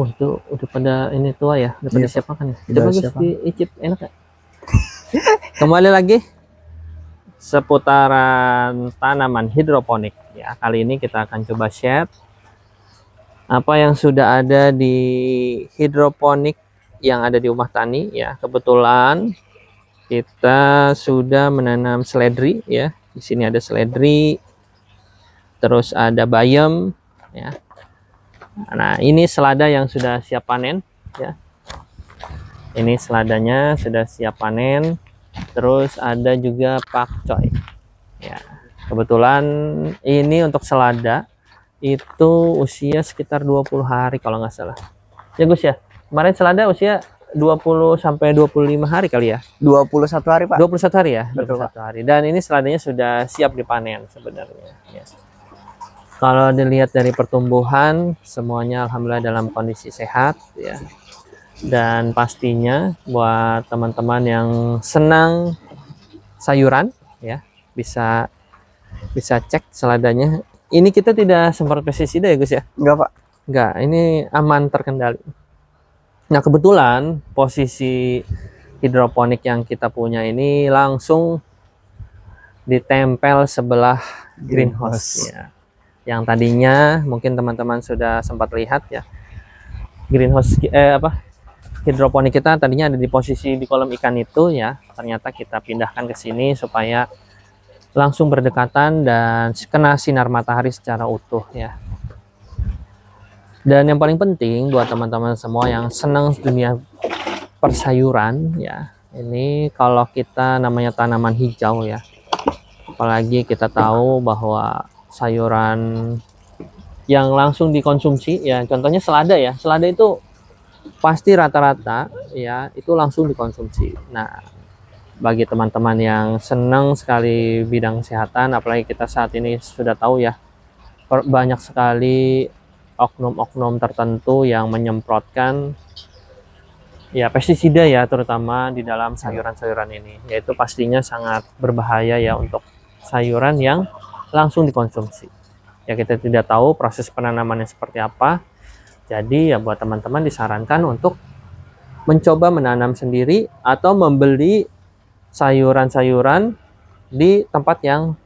Itu udah pada ini tua ya, udah pada Iya, siap makan ya. udah Coba Gus siap, Bang. diicip, enak ya. Kembali lagi seputaran tanaman hidroponik ya. Kali ini kita akan coba share apa yang sudah ada di hidroponik yang ada di rumah tani ya. Kebetulan kita sudah menanam seledri ya. Di sini ada seledri, terus ada bayam ya. Nah, ini selada yang sudah siap panen ya. Ini seladanya sudah siap panen. Terus ada juga pakcoy. Ya. Kebetulan ini untuk selada itu usia sekitar 20 hari kalau nggak salah. Ya Gus ya. Kemarin selada usia 20 sampai 25 hari kali ya. 21 hari, Pak. 21 hari ya. Betul, 21 hari. Dan ini seladanya sudah siap dipanen sebenarnya ya. Kalau dilihat dari pertumbuhan semuanya alhamdulillah dalam kondisi sehat ya. Dan pastinya buat teman-teman yang senang sayuran ya, bisa cek seladanya. Ini kita tidak semprot pestisida ya Gus ya? Enggak, Pak. Enggak, ini aman, terkendali. Nah, kebetulan posisi hidroponik yang kita punya ini langsung ditempel sebelah greenhouse ya. Yang tadinya mungkin teman-teman sudah sempat lihat ya. Greenhouse hidroponik kita tadinya ada di posisi di kolam ikan itu ya. Ternyata kita pindahkan ke sini supaya langsung berdekatan dan kena sinar matahari secara utuh ya. Dan yang paling penting buat teman-teman semua yang senang dunia persayuran ya, ini kalau kita namanya tanaman hijau ya, apalagi kita tahu bahwa sayuran yang langsung dikonsumsi ya, contohnya selada ya, selada itu pasti rata-rata ya itu langsung dikonsumsi. Nah, bagi teman-teman yang senang sekali bidang kesehatan, apalagi kita saat ini sudah tahu ya, banyak sekali oknum-oknum tertentu yang menyemprotkan ya pestisida ya, terutama di dalam sayuran-sayuran ini, yaitu pastinya sangat berbahaya ya untuk sayuran yang langsung dikonsumsi ya. Kita tidak tahu proses penanamannya seperti apa, jadi ya buat teman-teman disarankan untuk mencoba menanam sendiri atau membeli sayuran-sayuran di tempat yang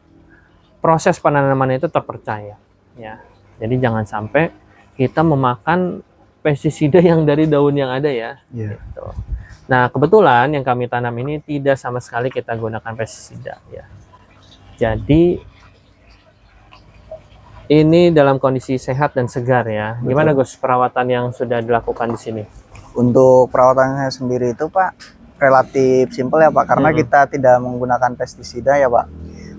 proses penanaman itu terpercaya ya. Jadi jangan sampai kita memakan pestisida yang dari daun yang ada ya. Iya. Gitu. Nah, kebetulan yang kami tanam ini tidak sama sekali kita gunakan pestisida ya. Jadi ini dalam kondisi sehat dan segar ya. Gimana Gus perawatan yang sudah dilakukan di sini? Untuk perawatannya sendiri itu, Pak, relatif simpel ya, Pak, karena kita tidak menggunakan pestisida ya, Pak.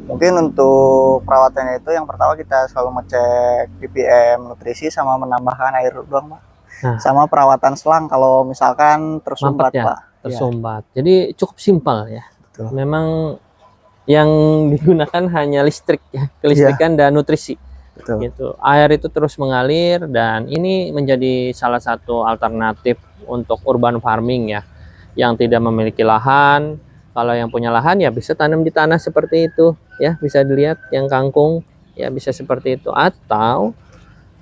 Mungkin untuk perawatannya itu yang pertama kita selalu ngecek ppm nutrisi sama menambahkan air doang, Pak. Nah, sama perawatan selang kalau misalkan tersumbat ya, Pak. Tersumbat. Ya. Jadi cukup simpel ya. Betul. Memang yang digunakan hanya listrik ya, kelistrikan dan nutrisi. Betul. Gitu. Air itu terus mengalir dan ini menjadi salah satu alternatif untuk urban farming ya, yang tidak memiliki lahan. Kalau yang punya lahan ya bisa tanam di tanah seperti itu ya, bisa dilihat yang kangkung ya bisa seperti itu. Atau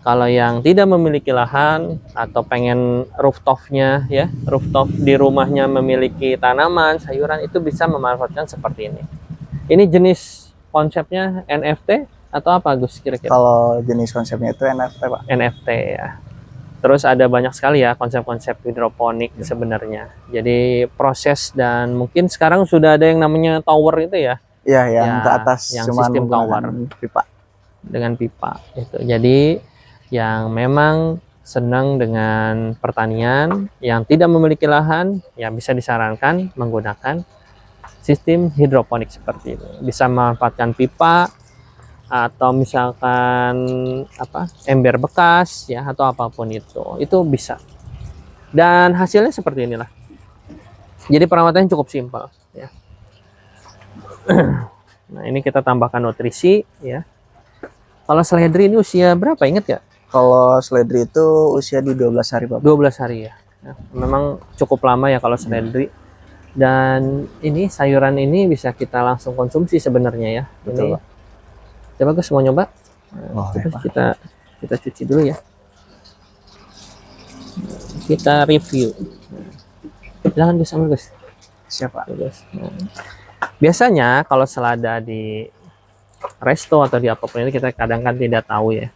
kalau yang tidak memiliki lahan atau pengen rooftopnya ya, rooftop di rumahnya memiliki tanaman sayuran, itu bisa memanfaatkan seperti ini. Ini jenis konsepnya NFT atau apa Gus kira-kira? Kalau jenis konsepnya itu NFT, Pak. NFT ya. Terus ada banyak sekali ya konsep-konsep hidroponik sebenarnya. Jadi proses dan mungkin sekarang sudah ada yang namanya tower itu ya. Iya, yang ke atas yang sistem tower pipa. Dengan pipa itu. Jadi yang memang senang dengan pertanian yang tidak memiliki lahan ya bisa disarankan menggunakan sistem hidroponik seperti ini. Bisa memanfaatkan pipa atau misalkan ember bekas ya atau apapun itu bisa, dan hasilnya seperti inilah. Jadi perawatannya cukup simpel ya. Nah, ini kita tambahkan nutrisi ya. Kalau seledri ini usia berapa, inget ya? Kalau seledri itu usia di 12 hari, Pak. 12 hari ya. Memang cukup lama ya kalau seledri. Dan ini sayuran ini bisa kita langsung konsumsi sebenarnya ya. Betul, Pak. Coba Gus mau nyoba? Nah, kita cuci dulu ya. kita review. Silahkan Gus, ambil Gus. Siapa? Gus. Nah, biasanya kalau selada di resto atau di apapun itu kita kadang kan tidak tahu ya.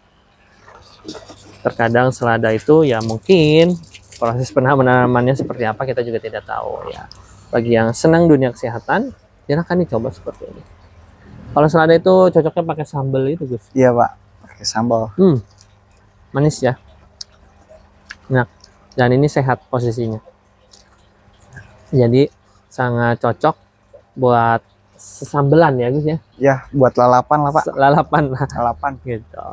Terkadang selada itu ya mungkin proses penanamannya seperti apa kita juga tidak tahu ya. Bagi yang senang dunia kesehatan, silakan dicoba seperti ini. Kalau selada itu cocoknya pakai sambal itu Gus. Iya Pak, pakai sambal. Manis ya. Nah, dan ini sehat posisinya. Jadi sangat cocok buat sesambelan ya Gus ya. Ya, buat lalapan lah Pak. Lalapan Lalapan. gitu.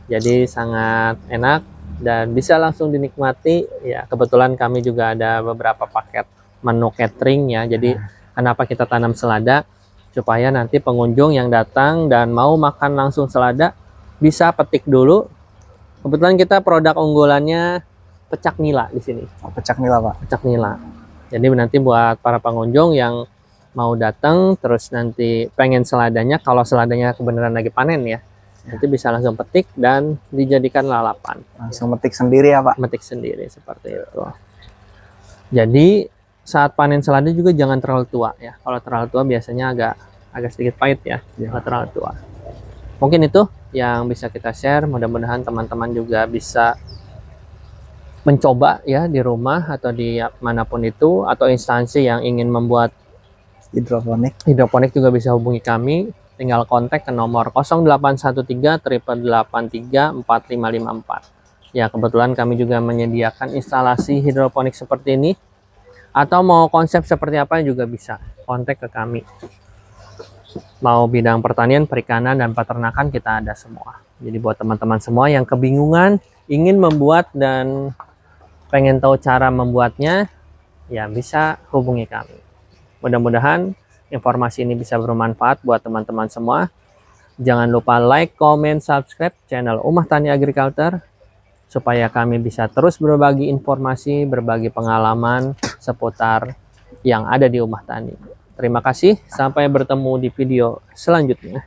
Jadi sangat enak dan bisa langsung dinikmati ya. Kebetulan kami juga ada beberapa paket menu catering ya. Jadi kenapa kita tanam selada, supaya nanti pengunjung yang datang dan mau makan langsung selada bisa petik dulu. Kebetulan kita produk unggulannya pecak nila di sini. Oh, pecak nila Pak. Pecak nila. Jadi nanti buat para pengunjung yang mau datang terus nanti pengen seladanya, kalau seladanya kebenaran lagi panen ya, nanti bisa langsung petik dan dijadikan lalapan. Langsung metik sendiri ya Pak. Metik sendiri seperti itu. Jadi saat panen selada juga jangan terlalu tua ya. Kalau terlalu tua biasanya agak sedikit pahit ya. Kalau terlalu tua. Mungkin itu yang bisa kita share. Mudah-mudahan teman-teman juga bisa mencoba ya di rumah atau di manapun itu, atau instansi yang ingin membuat hidroponik juga bisa hubungi kami. Tinggal kontak ke nomor 0813 883 4554. Ya, kebetulan kami juga menyediakan instalasi hidroponik seperti ini. Atau mau konsep seperti apa juga bisa kontak ke kami. Mau bidang pertanian, perikanan, dan peternakan kita ada semua. Jadi buat teman-teman semua yang kebingungan, ingin membuat dan pengen tahu cara membuatnya, ya bisa hubungi kami. Mudah-mudahan informasi ini bisa bermanfaat buat teman-teman semua. Jangan lupa like, comment, subscribe channel Ummah Tani Agriculture supaya kami bisa terus berbagi informasi, berbagi pengalaman seputar yang ada di Ummah Tani. Terima kasih, sampai bertemu di video selanjutnya.